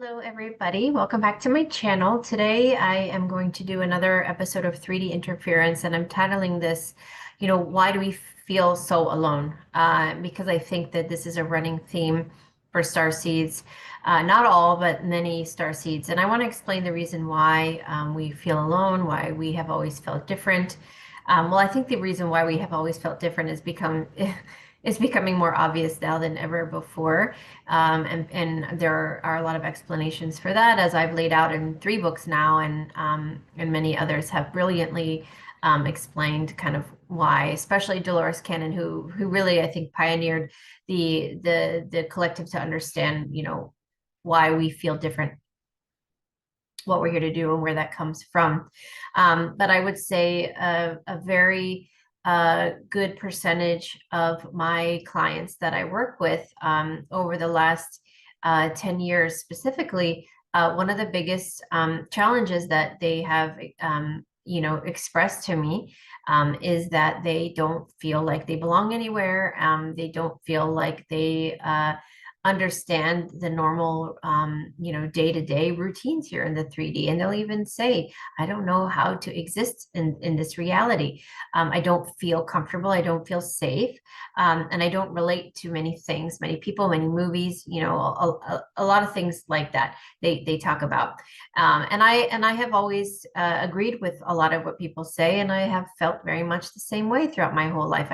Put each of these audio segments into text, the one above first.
Hello, everybody. Welcome back to my channel. Today, I am going to do another episode of 3D Interference, and I'm titling this, why do we feel so alone? Because I think that this is a running theme for starseeds. Not all, but many starseeds. And I want to explain the reason why we feel alone, why we have always felt different. Well, I think the reason why we have always felt different is becoming more obvious now than ever before. And there are a lot of explanations for that, as I've laid out in 3 books now, and many others have brilliantly explained kind of why, especially Dolores Cannon, who really, I think, pioneered the collective to understand, why we feel different, what we're here to do, and where that comes from. But I would say a very good percentage of my clients that I work with over the last 10 years specifically, one of the biggest challenges that they have, expressed to me is that they don't feel like they belong anywhere. They don't feel like they understand the normal, day-to-day routines here in the 3D. And they'll even say, I don't know how to exist in this reality. I don't feel comfortable. I don't feel safe. And I don't relate to many things, many people, many movies, a lot of things like that they talk about. And I have always agreed with a lot of what people say, and I have felt very much the same way throughout my whole life.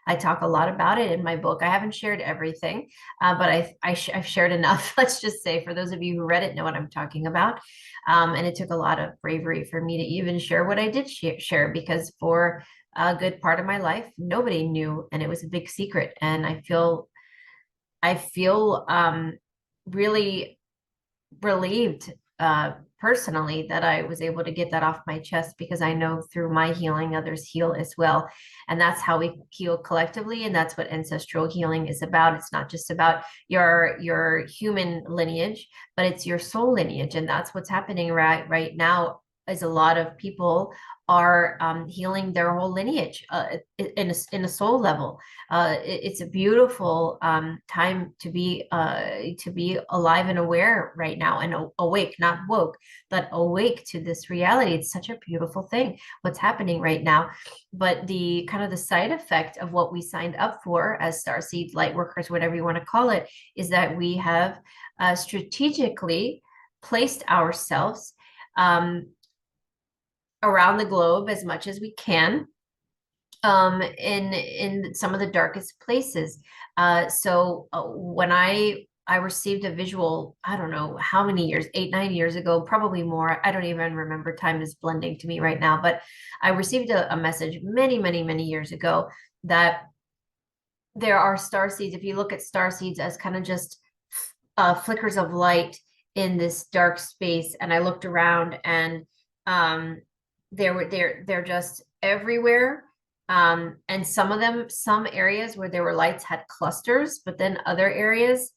I talk a lot about it in my book. I haven't shared everything, but I've shared enough. Let's just say, for those of you who read it, know what I'm talking about. And it took a lot of bravery for me to even share what I did share, because for a good part of my life, nobody knew, and it was a big secret. And I feel really relieved personally that I was able to get that off my chest, because I know through my healing, others heal as well. And that's how we heal collectively. And that's what ancestral healing is about. It's not just about your human lineage, but it's your soul lineage. And that's what's happening right now, is a lot of people are healing their whole lineage in a soul level. It's a beautiful time to be alive and aware right now, and awake, not woke, but awake to this reality. It's such a beautiful thing what's happening right now. But the kind of the side effect of what we signed up for as starseed light workers, whatever you want to call it, is that we have strategically placed ourselves around the globe as much as we can, in some of the darkest places. So when I received a visual, I don't know how many years, 8, 9 years ago, probably more. I don't even remember. Time is blending to me right now. But I received a message many, many, many years ago that there are star seeds. If you look at star seeds as kind of just flickers of light in this dark space, and I looked around, and they're just everywhere. And some areas where there were lights had clusters, but then other areas,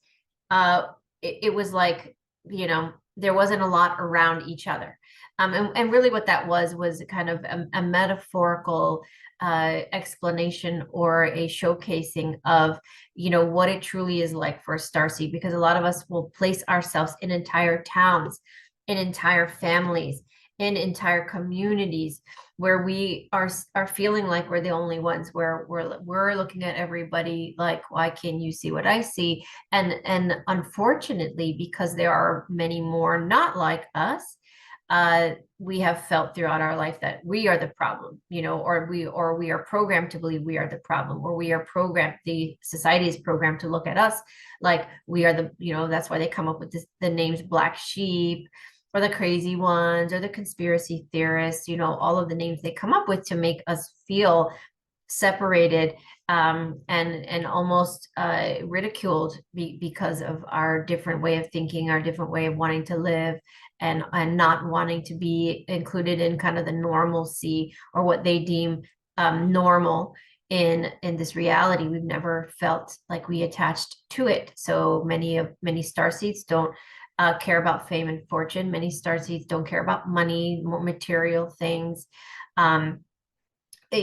it was like, there wasn't a lot around each other. And really what that was kind of a metaphorical explanation, or a showcasing of, what it truly is like for a starseed, because a lot of us will place ourselves in entire towns, in entire families, in entire communities, where we are feeling like we're the only ones, where we're looking at everybody like, why can't you see what I see? And unfortunately, because there are many more not like us, we have felt throughout our life that we are the problem, or we are programmed to believe we are the problem, or we are programmed, the society is programmed to look at us like we are the, that's why they come up with the names black sheep, or the crazy ones, or the conspiracy theorists, all of the names they come up with to make us feel separated, and almost ridiculed, because of our different way of thinking, our different way of wanting to live, and not wanting to be included in kind of the normalcy, or what they deem normal in this reality. We've never felt like we attached to it. So many starseeds don't care about fame and fortune. Many starseeds don't care about money, more material things. We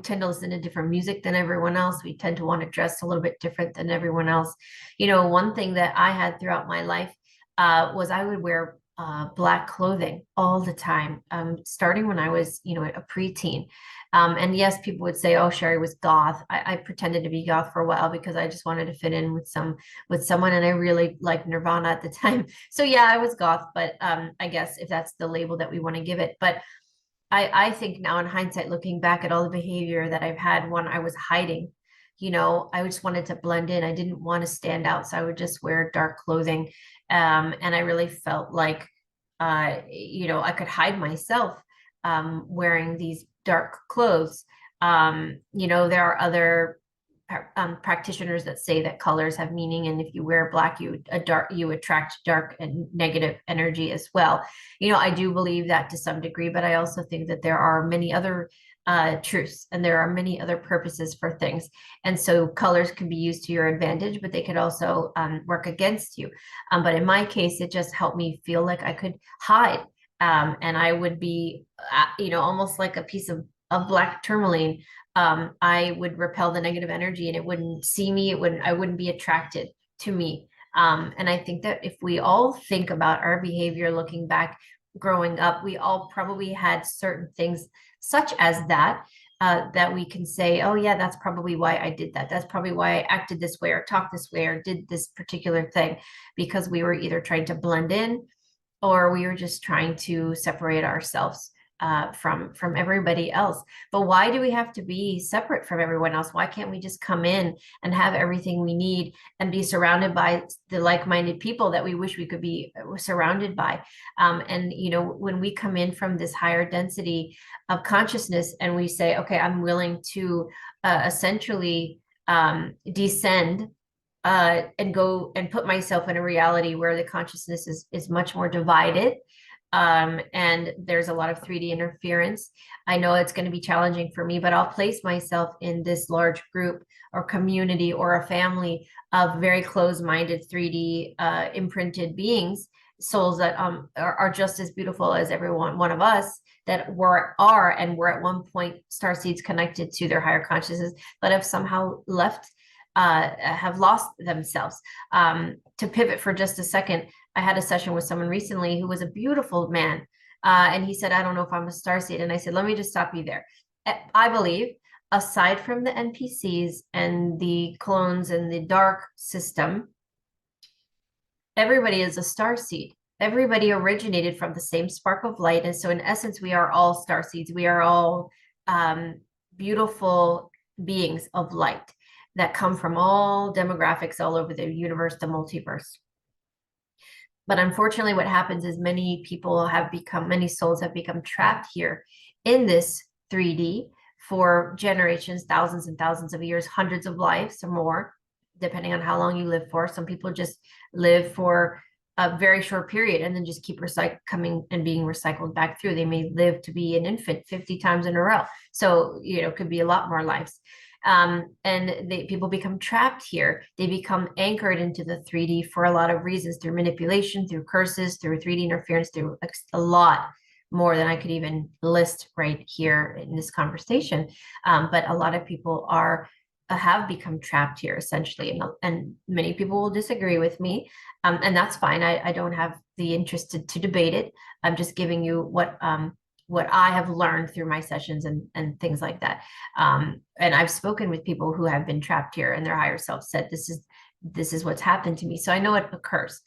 tend to listen to different music than everyone else. We tend to want to dress a little bit different than everyone else. One thing that I had throughout my life, was I would wear black clothing all the time, starting when I was, a preteen. And yes, people would say, "Oh, Sherri was goth." I pretended to be goth for a while because I just wanted to fit in with someone, and I really liked Nirvana at the time. So yeah, I was goth, but I guess if that's the label that we want to give it. But I think now in hindsight, looking back at all the behavior that I've had when I was hiding, I just wanted to blend in. I didn't want to stand out, so I would just wear dark clothing. And I really felt like, I could hide myself wearing these dark clothes. There are other practitioners that say that colors have meaning, and if you wear black, you attract dark and negative energy as well. I do believe that to some degree, but I also think that there are many other truths, and there are many other purposes for things. And so colors can be used to your advantage, but they could also work against you. But in my case, it just helped me feel like I could hide. And I would be, almost like a piece of black tourmaline. I would repel the negative energy, and it wouldn't see me. I wouldn't be attracted to me. And I think that if we all think about our behavior looking back, growing up, we all probably had certain things such as that, that we can say, "Oh yeah, that's probably why I did that. That's probably why I acted this way or talked this way or did this particular thing," because we were either trying to blend in, or we were just trying to separate ourselves from everybody else. But why do we have to be separate from everyone else? Why can't we just come in and have everything we need and be surrounded by the like-minded people that we wish we could be surrounded by? And when we come in from this higher density of consciousness and we say, "Okay, I'm willing to essentially descend and go and put myself in a reality where the consciousness is much more divided, and there's a lot of 3D interference." I know it's going to be challenging for me, but I'll place myself in this large group or community or a family of very close-minded 3D imprinted beings, souls that are just as beautiful as one of us, that are and were at one point star seeds connected to their higher consciousness, but have somehow have lost themselves. To pivot for just a second, I had a session with someone recently who was a beautiful man. And he said, "I don't know if I'm a starseed." And I said, "Let me just stop you there. I believe, aside from the NPCs and the clones and the dark system, everybody is a starseed. Everybody originated from the same spark of light. And so in essence, we are all starseeds. We are all beautiful beings of light that come from all demographics all over the universe, the multiverse. But unfortunately, what happens is many souls have become trapped here in this 3D for generations, thousands and thousands of years, hundreds of lives or more, depending on how long you live for. Some people just live for a very short period and then just keep coming and being recycled back through. They may live to be an infant 50 times in a row. So, it could be a lot more lives. And people become trapped here. They become anchored into the 3D for a lot of reasons, through manipulation, through curses, through 3D interference, through a lot more than I could even list right here in this conversation. But a lot of people have become trapped here essentially, and many people will disagree with me, and that's fine. I don't have the interest to debate it. I'm just giving you what I have learned through my sessions and things like that. And I've spoken with people who have been trapped here, and their higher self said, this is what's happened to me. So I know it occurs.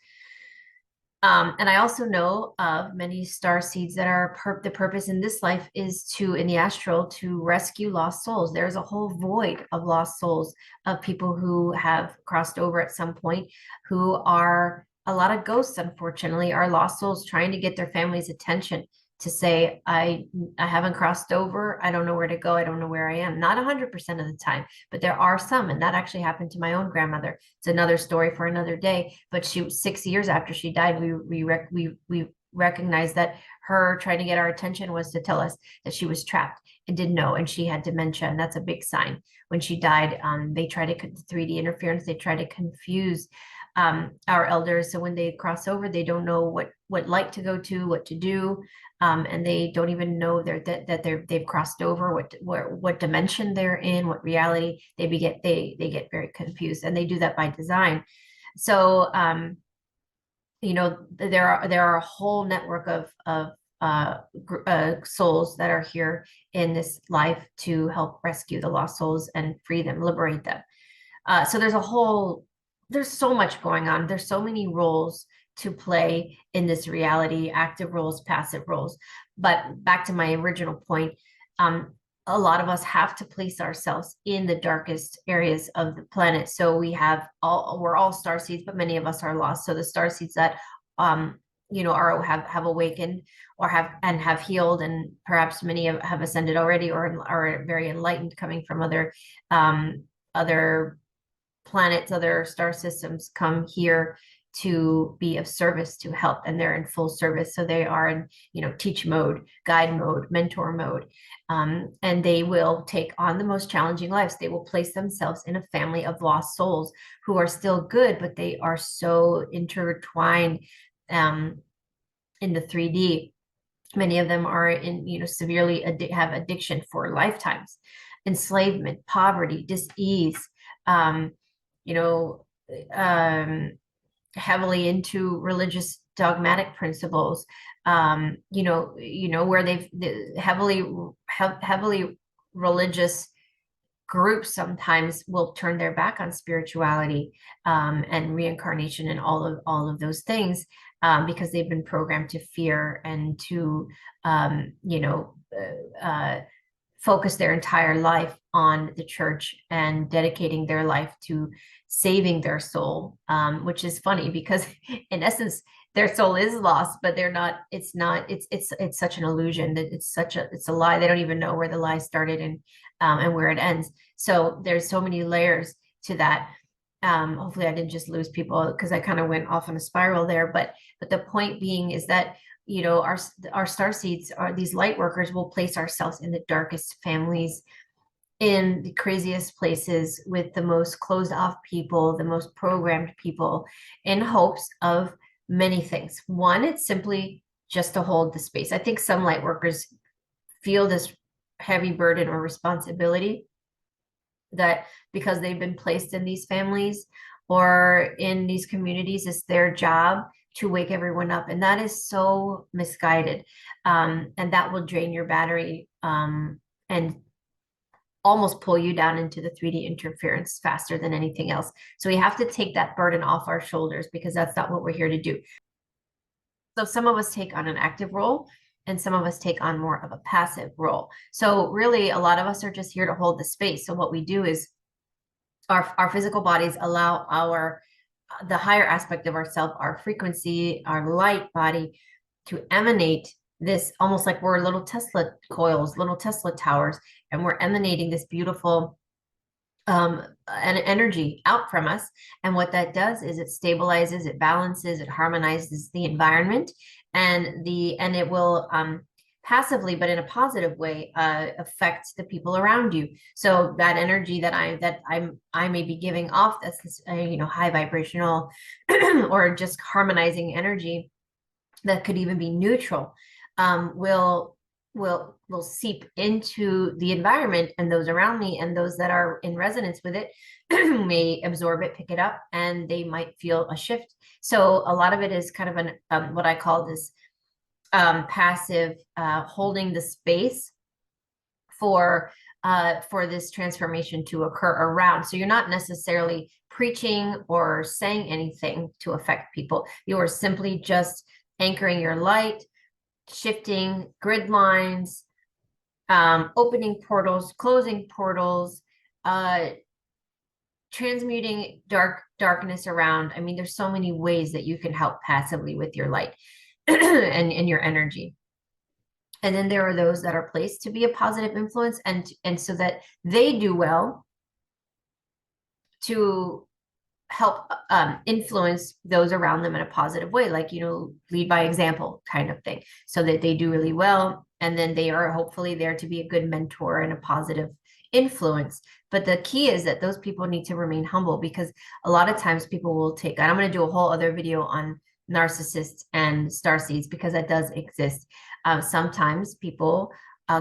And I also know of many star seeds that are the purpose in this life is in the astral, to rescue lost souls. There's a whole void of lost souls, of people who have crossed over at some point, who are a lot of ghosts, unfortunately, are lost souls trying to get their family's attention, to say, I haven't crossed over. I don't know where to go. I don't know where I am. Not 100% of the time, but there are some. And that actually happened to my own grandmother. It's another story for another day. But 6 years after she died, we recognized that her trying to get our attention was to tell us that she was trapped and didn't know, and she had dementia. And that's a big sign. When she died, they tried to 3D interference. They try to confuse our elders. So when they cross over, they don't know what light to go to, what to do. And they don't even know that they've crossed over, what dimension they're in, what reality. They get very confused, and they do that by design. So there are a whole network of souls that are here in this life to help rescue the lost souls and free them, liberate them. So there's so much going on. There's so many roles to play in this reality, active roles, passive roles. But back to my original point, a lot of us have to place ourselves in the darkest areas of the planet. So we're all star seeds, but many of us are lost. So the star seeds that have awakened or have healed, and perhaps many have ascended already or are very enlightened, coming from other planets, other star systems, come here to be of service, to help, and they're in full service. So they are in, teach mode, guide mode, mentor mode. And they will take on the most challenging lives. They will place themselves in a family of lost souls who are still good, but they are so intertwined in the 3D. Many of them are severely have addiction for lifetimes, enslavement, poverty, dis-ease, you know, heavily into religious dogmatic principles, where they've heavily religious groups sometimes will turn their back on spirituality, and reincarnation and all of those things, because they've been programmed to fear and to focus their entire life on the church and dedicating their life to saving their soul, which is funny because in essence their soul is lost, but it's such an illusion that it's a lie. They don't even know where the lie started and where it ends. So there's so many layers to that. Hopefully I didn't just lose people, because I kind of went off on a spiral there, but the point being is that our star seeds, are these light workers, will place ourselves in the darkest families, in the craziest places, with the most closed off people, the most programmed people, in hopes of many things. One, it's simply just to hold the space. I think some light workers feel this heavy burden or responsibility, that because they've been placed in these families or in these communities, it's their job to wake everyone up. And that is so misguided. And that will drain your battery, and almost pull you down into the 3D interference faster than anything else. So we have to take that burden off our shoulders, because that's not what we're here to do. So some of us take on an active role, and some of us take on more of a passive role. So really, a lot of us are just here to hold the space. So what we do is our physical bodies allow the higher aspect of ourself, our frequency, our light body, to emanate this, almost like we're little Tesla coils, little Tesla towers, and we're emanating this beautiful an energy out from us. And what that does is it stabilizes, it balances, it harmonizes the environment, and it will passively, but in a positive way, affect the people around you. So that energy that I may be giving off, that's this high vibrational or just harmonizing energy, that could even be neutral, will seep into the environment, and those around me, and those that are in resonance with it may absorb it, pick it up, and they might feel a shift. So a lot of it is kind of what I call this passive, holding the space for this transformation to occur around. So you're not necessarily preaching or saying anything to affect people. You are simply just anchoring your light, shifting grid lines, opening portals, closing portals, transmuting darkness around. I mean, there's so many ways that you can help passively with your light and your energy. And then there are those that are placed to be a positive influence, and so that they do well to help influence those around them in a positive way, like, lead by example kind of thing, so that they do really well. And then they are hopefully there to be a good mentor and a positive influence. But the key is that those people need to remain humble, because a lot of times people will take, and I'm going to do a whole other video on narcissists and starseeds, because that does exist. Sometimes people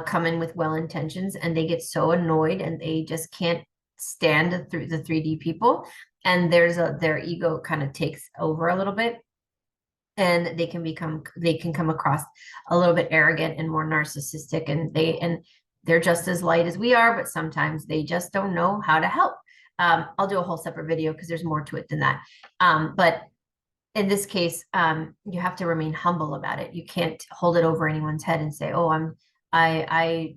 come in with well intentions, and they get so annoyed, and they just can't stand through the 3D people, and their ego kind of takes over a little bit, and they can come across a little bit arrogant and more narcissistic, and they're just as light as we are, but sometimes they just don't know how to help. I'll do a whole separate video because there's more to it than that. But in this case, you have to remain humble about it. You can't hold it over anyone's head and say, "Oh, I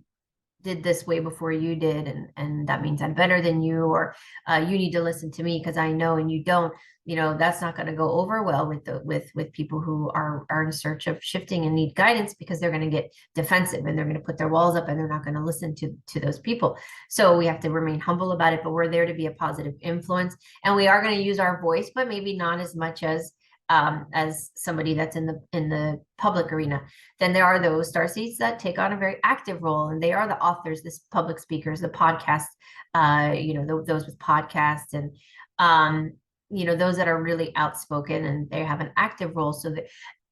did this way before you did, and that means I'm better than you," or you need to listen to me because I know and you don't. That's not going to go over well with with people who are in search of shifting and need guidance, because they're going to get defensive and they're going to put their walls up and they're not going to listen to those people. So we have to remain humble about it, but we're there to be a positive influence, and we are going to use our voice, but maybe not as much as somebody that's in the public arena. Then there are those starseeds that take on a very active role, and they are the authors, the public speakers, the podcasts, those with podcasts, and those that are really outspoken and they have an active role. So that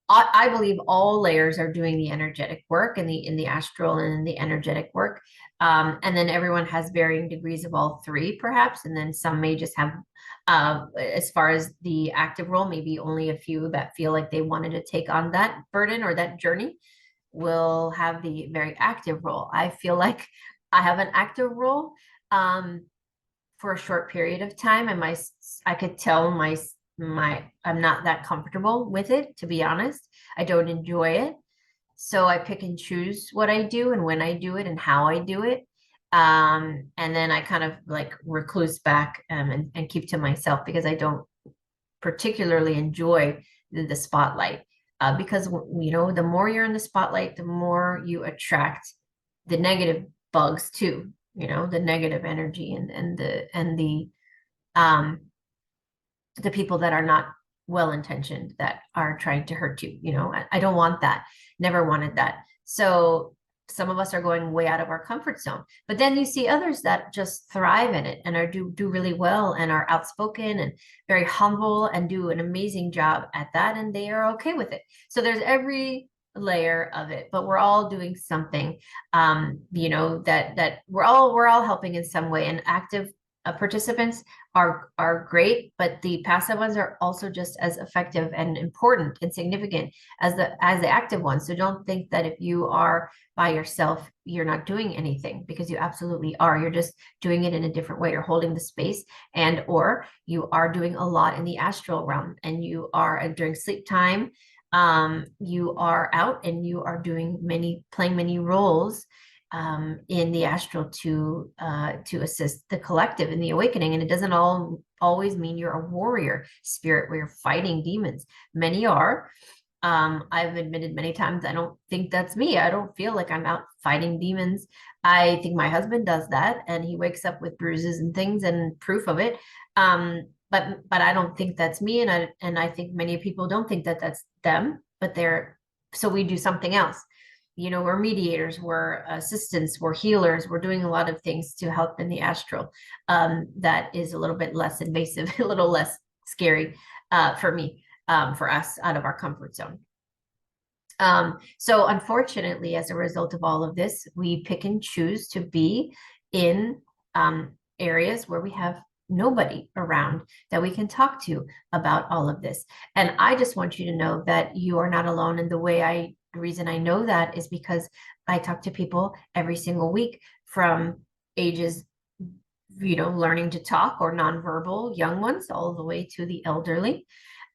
I believe all layers are doing the energetic work in the astral and in the energetic work. And then everyone has varying degrees of all three, perhaps. And then some may just have, as far as the active role, maybe only a few that feel like they wanted to take on that burden or that journey will have the very active role. I feel like I have an active role for a short period of time, and I could tell I'm not that comfortable with it, to be honest. I don't enjoy it. So I pick and choose what I do and when I do it and how I do it. And then I kind of like recluse back and keep to myself, because I don't particularly enjoy the spotlight. Because the more you're in the spotlight, the more you attract the negative bugs too. The negative energy um the people that are not well intentioned, that are trying to hurt you. I don't want that. Never wanted that. So some of us are going way out of our comfort zone, but then you see others that just thrive in it and do really well and are outspoken and very humble and do an amazing job at that, and they are okay with it. So there's every layer of it, but we're all doing something, that we're all helping in some way. And active participants are great, but the passive ones are also just as effective and important and significant as the active ones. So don't think that if you are by yourself, you're not doing anything, because you absolutely are. You're just doing it in a different way. You're holding the space, and or you are doing a lot in the astral realm, and you are during sleep time. You are out and you are playing many roles in the astral to assist the collective in the awakening. And it doesn't always mean you're a warrior spirit where you're fighting demons. Many are. I've admitted many times I don't think that's me. I don't feel like I'm out fighting demons. I think my husband does that, and he wakes up with bruises and things and proof of it. But I don't think that's me, and I think many people don't think that that's them. But so we do something else. We're mediators, we're assistants, we're healers, we're doing a lot of things to help in the astral. That is a little bit less invasive, a little less scary for me, for us, out of our comfort zone. So unfortunately, as a result of all of this, we pick and choose to be in areas where we have nobody around that we can talk to about all of this. And I just want you to know that you are not alone. And the reason I know that is because I talk to people every single week, from ages, learning to talk or nonverbal young ones, all the way to the elderly.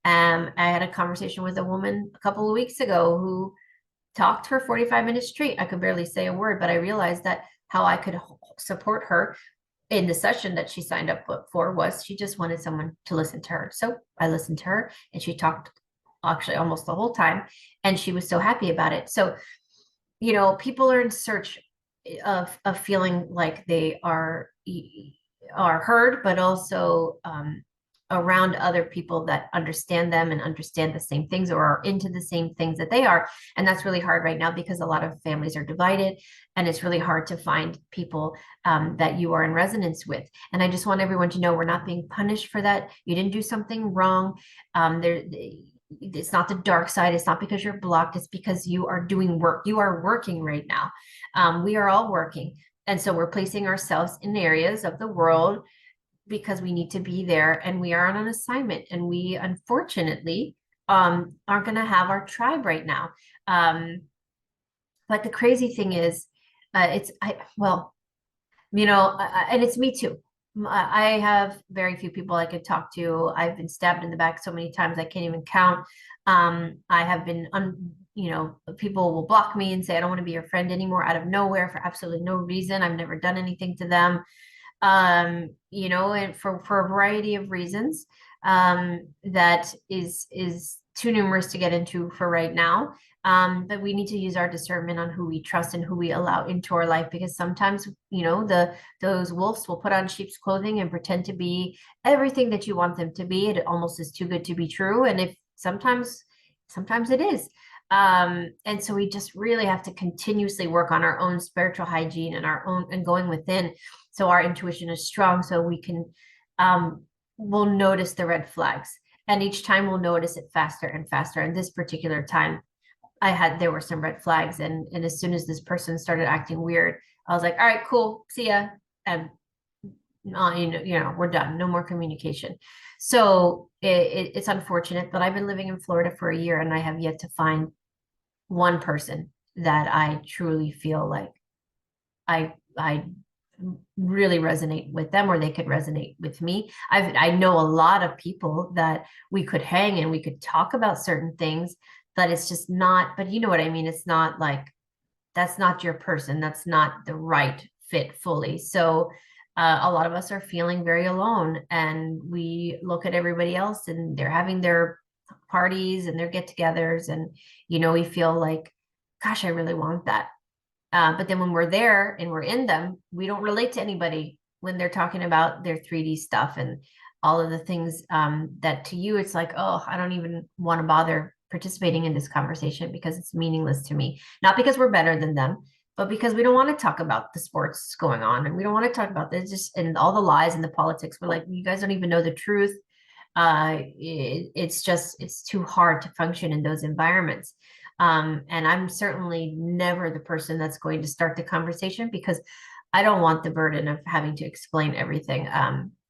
I had a conversation with a woman a couple of weeks ago who talked for 45 minutes straight. I could barely say a word, but I realized that how I could support her in the session that she signed up for was she just wanted someone to listen to her. So I listened to her, and she talked actually almost the whole time, and she was so happy about it. So, people are in search of feeling like they are heard, but also around other people that understand them and understand the same things or are into the same things that they are. And that's really hard right now, because a lot of families are divided, and it's really hard to find people that you are in resonance with. And I just want everyone to know we're not being punished for that. You didn't do something wrong. It's not the dark side. It's not because you're blocked. It's because you are doing work. You are working right now. We are all working. And so we're placing ourselves in areas of the world because we need to be there, and we are on an assignment. And we, unfortunately, aren't going to have our tribe right now. Um, but the crazy thing is, well, and it's me too. I have very few people I could talk to. I've been stabbed in the back so many times I can't even count. I have been, people will block me and say, I don't want to be your friend anymore out of nowhere for absolutely no reason. I've never done anything to them. And for a variety of reasons, that is too numerous to get into for right now. But we need to use our discernment on who we trust and who we allow into our life, because sometimes, those wolves will put on sheep's clothing and pretend to be everything that you want them to be. It almost is too good to be true. And if sometimes it is. And so we just really have to continuously work on our own spiritual hygiene and our own and going within, so our intuition is strong, so we can we'll notice the red flags, and each time we'll notice it faster and faster. And this particular time, there were some red flags, and as soon as this person started acting weird, I was like, all right, cool, see ya. And we're done, no more communication. So it's unfortunate, but I've been living in Florida for a year, and I have yet to find one person that I truly feel like I really resonate with them, or they could resonate with me. I know a lot of people that we could hang and we could talk about certain things, but it's just not, but you know what I mean? It's not like, that's not your person. That's not the right fit fully. So a lot of us are feeling very alone, and we look at everybody else and they're having their parties and their get-togethers, and we feel like, gosh, I really want that. But then when we're there and we're in them, we don't relate to anybody when they're talking about their 3D stuff and all of the things, that to you, it's like, oh, I don't even want to bother participating in this conversation because it's meaningless to me. Not because we're better than them, but because we don't want to talk about the sports going on, and we don't want to talk about this, just and all the lies and the politics. We're like, you guys don't even know the truth. It's too hard to function in those environments. And I'm certainly never the person that's going to start the conversation, because I don't want the burden of having to explain everything.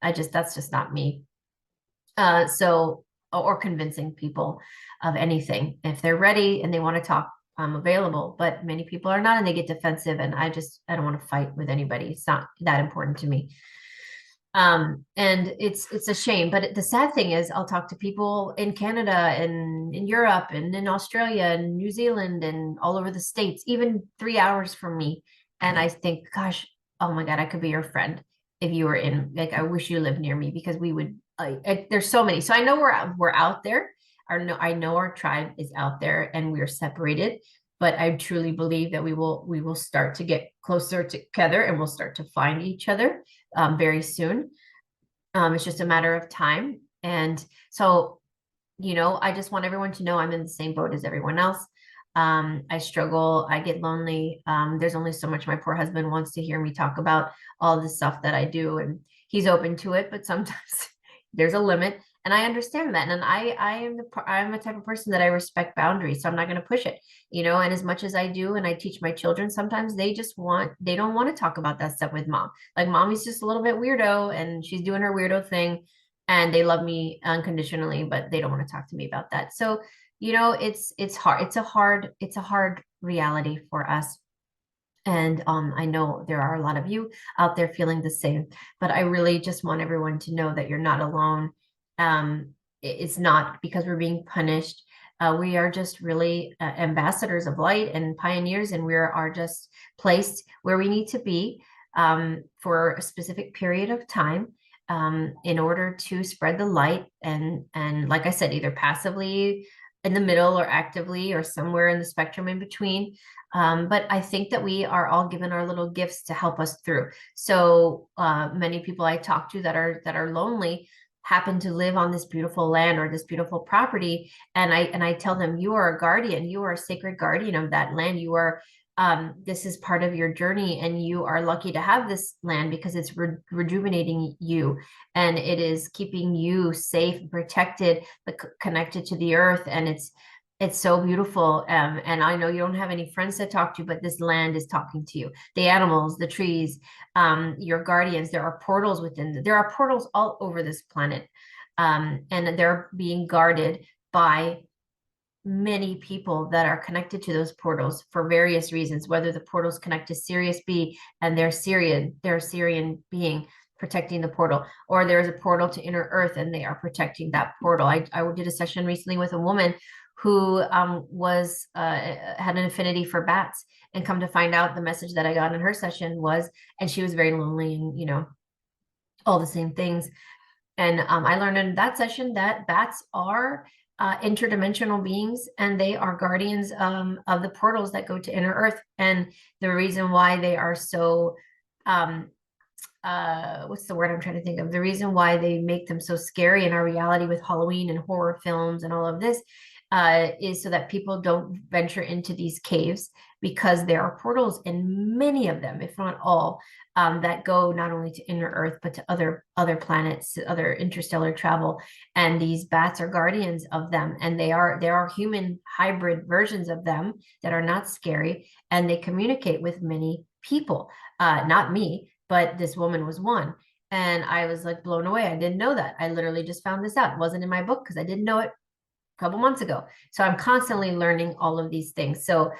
That's just not me. Or convincing people of anything. If they're ready and they want to talk, I'm available, but many people are not, and they get defensive, and I don't want to fight with anybody. It's not that important to me. And it's a shame, but the sad thing is, I'll talk to people in Canada and in Europe and in Australia and New Zealand and all over the States, even 3 hours from me. And I think, gosh, oh my God, I could be your friend if you were in, like, I wish you lived near me, because we would, there's so many. So I know we're out there. I know our tribe is out there and we're separated, but I truly believe that we will start to get closer together, and we'll start to find each other very soon. It's just a matter of time. And so, I just want everyone to know I'm in the same boat as everyone else. I struggle, I get lonely. There's only so much my poor husband wants to hear me talk about all the stuff that I do, and he's open to it, but sometimes there's a limit. And I understand that. And I'm the type of person that I respect boundaries. So I'm not going to push it, and as much as I do, and I teach my children, sometimes they don't want to talk about that stuff with mom. Like, mommy's just a little bit weirdo and she's doing her weirdo thing, and they love me unconditionally, but they don't want to talk to me about that. So, it's hard. It's a hard reality for us. And I know there are a lot of you out there feeling the same, but I really just want everyone to know that you're not alone. It's not because we're being punished. We are just really ambassadors of light and pioneers, and we are just placed where we need to be, for a specific period of time, in order to spread the light. And like I said, either passively in the middle or actively or somewhere in the spectrum in between. But I think that we are all given our little gifts to help us through. So many people I talk to that are lonely happen to live on this beautiful land or this beautiful property, and I tell them, you are a guardian, you are a sacred guardian of that land. You are, this is part of your journey, and you are lucky to have this land because it's rejuvenating you, and it is keeping you safe, protected, but connected to the earth. And it's so beautiful. And I know you don't have any friends to talk to, but this land is talking to you. The animals, the trees, your guardians. There are portals there are portals all over this planet, and they're being guarded by many people that are connected to those portals for various reasons, whether the portals connect to Sirius B and they're a Syrian being protecting the portal, or there's a portal to inner earth and they are protecting that portal. I did a session recently with a woman who was had an affinity for bats, and come to find out the message that I got in her session was, and she was very lonely and, you know, all the same things. And I learned in that session that bats are interdimensional beings, and they are guardians of the portals that go to inner earth. And the reason why they are so um, what's the word I'm trying to think of? The reason why they make them so scary in our reality with Halloween and horror films and all of this is so that people don't venture into these caves, because there are portals in many of them, if not all, that go not only to inner Earth but to other planets, other interstellar travel. And these bats are guardians of them, and there are human hybrid versions of them that are not scary, and they communicate with many people. Not me, but this woman was one. And I was like blown away. I didn't know that. I literally just found this out. It wasn't in my book because I didn't know it a couple months ago. So I'm constantly learning all of these things. So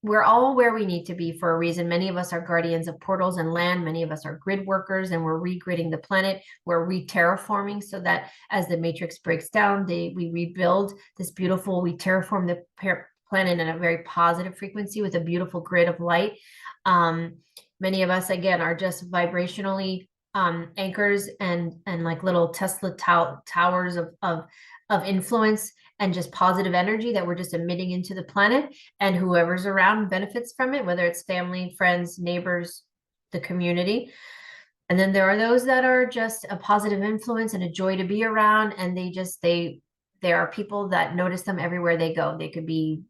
we're all where we need to be for a reason. Many of us are guardians of portals and land. Many of us are grid workers, and we're regridding the planet. We're re-terraforming so that as the matrix breaks down, we rebuild this beautiful, we terraform the planet in a very positive frequency with a beautiful grid of light. Many of us, again, are just vibrationally anchors and like little Tesla towers of influence and just positive energy that we're just emitting into the planet, and whoever's around benefits from it, whether it's family, friends, neighbors, the community. And then there are those that are just a positive influence and a joy to be around, and there are people that notice them everywhere they go. They could be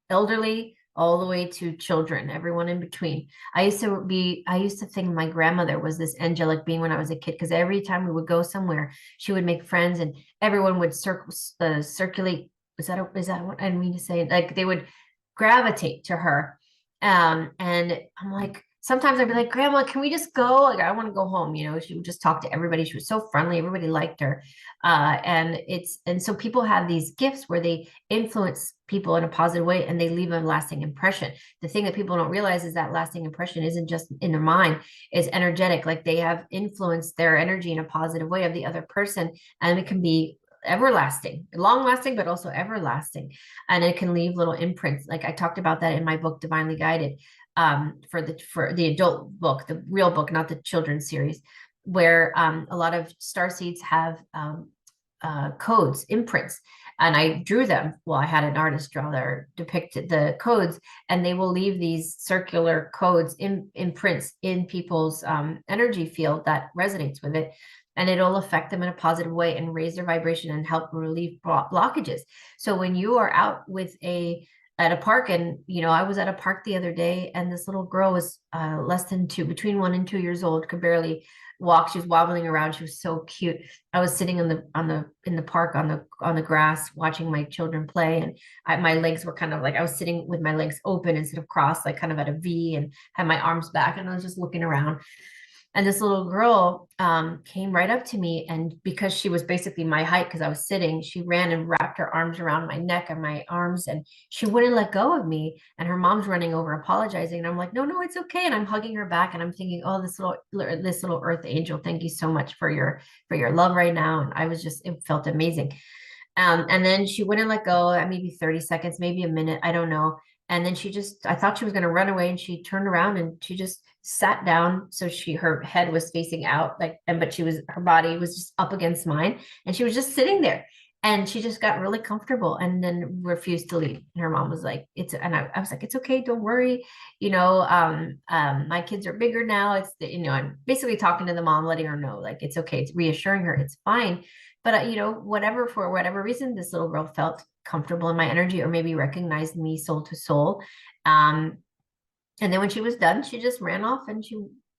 elderly all the way to children, everyone in between. I used to think my grandmother was this angelic being when I was a kid, because every time we would go somewhere, she would make friends and everyone would circulate. Is that what I mean to say? Like they would gravitate to her. And I'm like, sometimes I'd be like, Grandma, can we just go? Like, I want to go home. You know, she would just talk to everybody. She was so friendly. Everybody liked her. And so people have these gifts where they influence people in a positive way and they leave a lasting impression. The thing that people don't realize is that lasting impression isn't just in their mind, it's energetic. Like they have influenced their energy in a positive way of the other person. And it can be everlasting, long lasting, but also everlasting. And it can leave little imprints. Like I talked about that in my book, Divinely Guided, for the adult book, the real book, not the children's series, where a lot of starseeds have codes, imprints, and I drew them. Well, I had an artist draw their depicted the codes, and they will leave these circular codes, imprints in people's energy field that resonates with it, and it'll affect them in a positive way and raise their vibration and help relieve blockages. So when you are out at a park, and you know, I was at a park the other day, and this little girl was less than between 1 and 2 years old, could barely walk. She was wobbling around. She was so cute. I was sitting in the park on the grass watching my children play, and my legs were kind of like, I was sitting with my legs open instead of crossed, like kind of at a V, and had my arms back, and I was just looking around. And this little girl came right up to me, and because she was basically my height, because I was sitting, she ran and wrapped her arms around my neck and my arms, and she wouldn't let go of me. And her mom's running over, apologizing, and I'm like, no, it's okay. And I'm hugging her back, and I'm thinking, oh, this little earth angel, thank you so much for your love right now. And it felt amazing. And then she wouldn't let go. Maybe 30 seconds, maybe a minute, I don't know. And then I thought she was going to run away, and she turned around and she just sat down. So her head was facing out, but her body was just up against mine, and she was just sitting there, and she just got really comfortable and then refused to leave. And her mom was like, I was like, it's okay. Don't worry. You know, my kids are bigger now. I'm basically talking to the mom, letting her know, like, it's okay. It's reassuring her it's fine. But, for whatever reason, this little girl felt comfortable in my energy, or maybe recognized me soul to soul. And then when she was done, she just ran off and she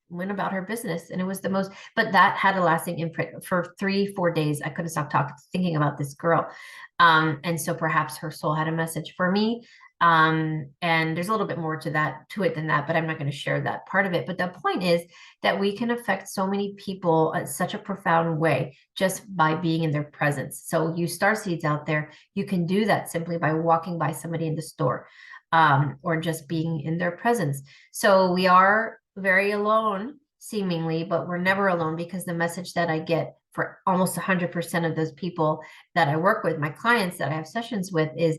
went about her business. And it was but that had a lasting imprint for 3-4 days. I couldn't stop thinking about this girl. And so perhaps her soul had a message for me. And there's a little bit more to it than that, but I'm not going to share that part of it. But the point is that we can affect so many people in such a profound way just by being in their presence. So you starseeds out there, you can do that simply by walking by somebody in the store, or just being in their presence. So we are very alone seemingly, but we're never alone, because the message that I get for almost 100% of those people that I work with, my clients that I have sessions with, is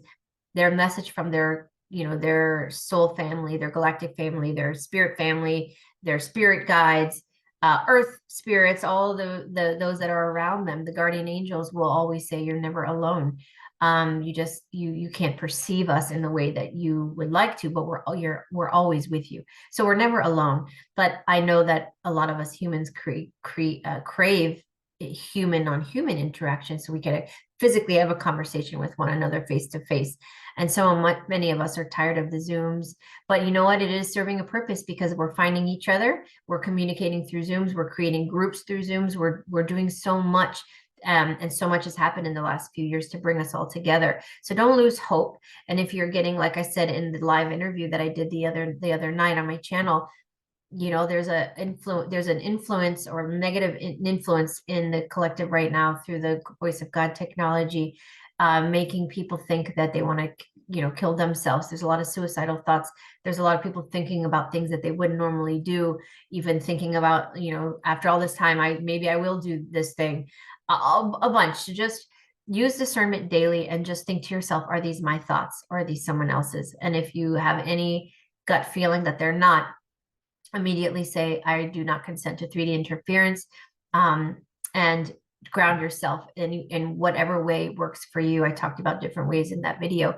their message from their, their soul family, their galactic family, their spirit family, their spirit guides, earth spirits, all those that are around them, the guardian angels will always say, you're never alone. You can't perceive us in the way that you would like to, but we're always with you. So we're never alone. But I know that a lot of us humans crave human on human interaction, so we can physically have a conversation with one another face to face. And so many of us are tired of the Zooms, but you know what? It is serving a purpose, because we're finding each other, we're communicating through Zooms, we're creating groups through Zooms, we're doing so much. And so much has happened in the last few years to bring us all together. So don't lose hope. And if you're getting, like I said in the live interview that I did the other night on my channel, there's an influence or negative influence in the collective right now through the voice of God technology, making people think that they want to, kill themselves. There's a lot of suicidal thoughts. There's a lot of people thinking about things that they wouldn't normally do, even thinking about, after all this time, maybe I will do this thing, a bunch. So just use discernment daily and just think to yourself, are these my thoughts or are these someone else's? And if you have any gut feeling that they're not, immediately say, I do not consent to 3D interference, and ground yourself in whatever way works for you. I talked about different ways in that video.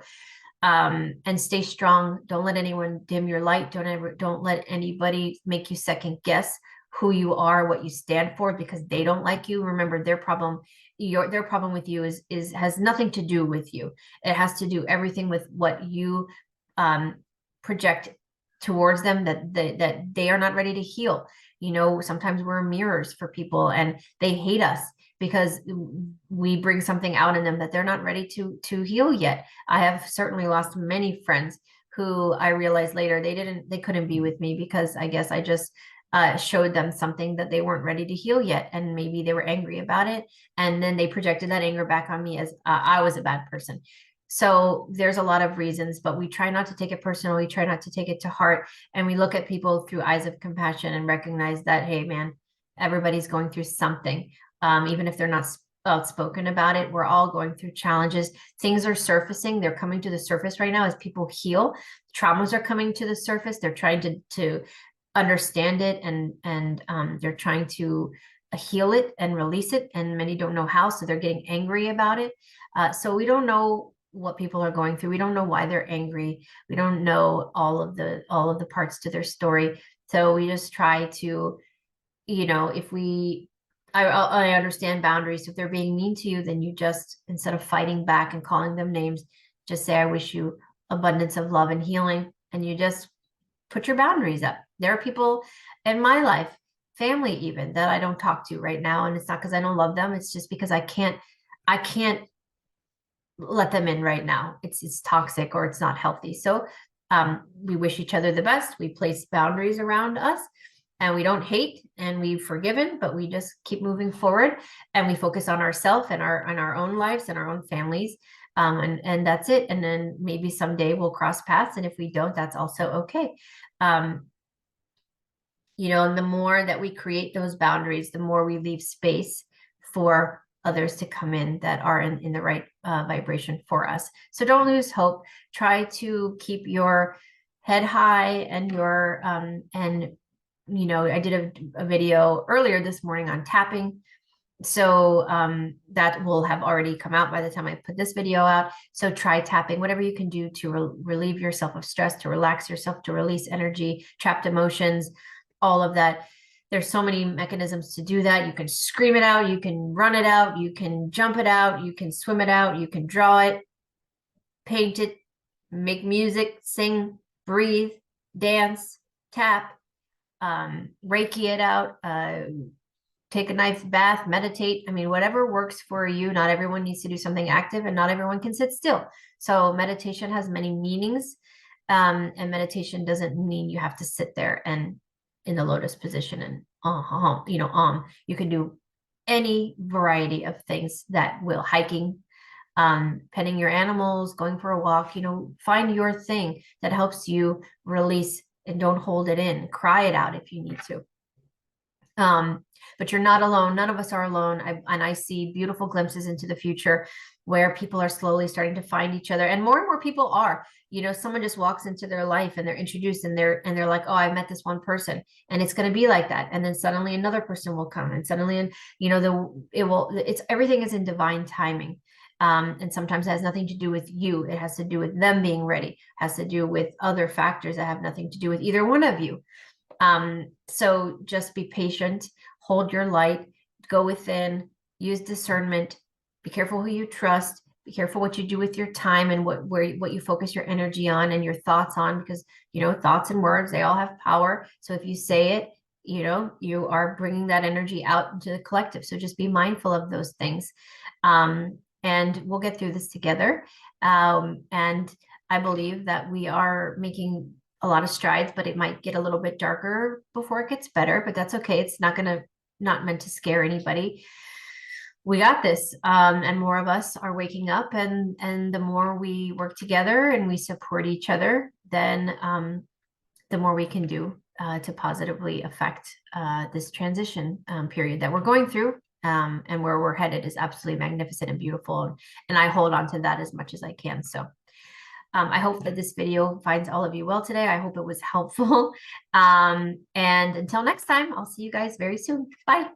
And stay strong. Don't let anyone dim your light. Don't let anybody make you second guess who you are, what you stand for, because they don't like you. Remember, their problem with you has nothing to do with you. It has to do everything with what you project towards them, that they are not ready to heal. Sometimes we're mirrors for people, and they hate us because we bring something out in them that they're not ready to heal yet. I have certainly lost many friends who I realized later they couldn't be with me, because I guess I just showed them something that they weren't ready to heal yet, and maybe they were angry about it, and then they projected that anger back on me as I was a bad person. So there's a lot of reasons, but we try not to take it personally. We try not to take it to heart. And we look at people through eyes of compassion and recognize that, hey, man, everybody's going through something. Even if they're not outspoken about it, we're all going through challenges. Things are surfacing. They're coming to the surface right now as people heal. Traumas are coming to the surface. They're trying to understand it, and they're trying to heal it and release it. And many don't know how, so they're getting angry about it. So we don't know what people are going through. We don't know why they're angry. We don't know all of the parts to their story. So we just try to, I understand boundaries. If they're being mean to you, then you just, instead of fighting back and calling them names, just say, I wish you abundance of love and healing. And you just put your boundaries up. There are people in my life, family even, that I don't talk to right now. And it's not because I don't love them. It's just because I can't let them in right now. It's toxic, or it's not healthy. So we wish each other the best. We place boundaries around us, and we don't hate, and we've forgiven, but we just keep moving forward, and we focus on ourselves and our own lives and our own families. And that's it. And then maybe someday we'll cross paths. And if we don't, that's also okay. And the more that we create those boundaries, the more we leave space for others to come in that are in the right vibration for us. So don't lose hope. Try to keep your head high, and I did a video earlier this morning on tapping. So that will have already come out by the time I put this video out. So try tapping, whatever you can do to relieve yourself of stress, to relax yourself, to release energy, trapped emotions, all of that. There's so many mechanisms to do that. You can scream it out, you can run it out, you can jump it out, you can swim it out, you can draw it, paint it, make music, sing, breathe, dance, tap, Reiki it out, take a nice bath, meditate. I mean, whatever works for you. Not everyone needs to do something active, and not everyone can sit still. So meditation has many meanings. And meditation doesn't mean you have to sit there and in the lotus position and you can do any variety of things that will. Hiking, petting your animals, going for a walk, find your thing that helps you release and don't hold it in. Cry it out if you need to. But you're not alone. None of us are alone. I see beautiful glimpses into the future where people are slowly starting to find each other, and more people are. Someone just walks into their life and they're introduced, and they're like, oh, I met this one person, and it's going to be like that. And then suddenly another person will come, and suddenly, and it's everything is in divine timing. And sometimes it has nothing to do with you. It has to do with them being ready. It has to do with other factors that have nothing to do with either one of you. So just be patient, hold your light, go within, use discernment, be careful who you trust, be careful what you do with your time and what you focus your energy on and your thoughts on, because, thoughts and words, they all have power. So if you say it, you are bringing that energy out into the collective. So just be mindful of those things. And we'll get through this together. And I believe that we are making a lot of strides, but it might get a little bit darker before it gets better, but that's okay. It's not meant to scare anybody. We got this. And more of us are waking up, and the more we work together and we support each other, then the more we can do to positively affect this transition period that we're going through. And where we're headed is absolutely magnificent and beautiful. And I hold on to that as much as I can. So I hope that this video finds all of you well today. I hope it was helpful. And until next time, I'll see you guys very soon. Bye.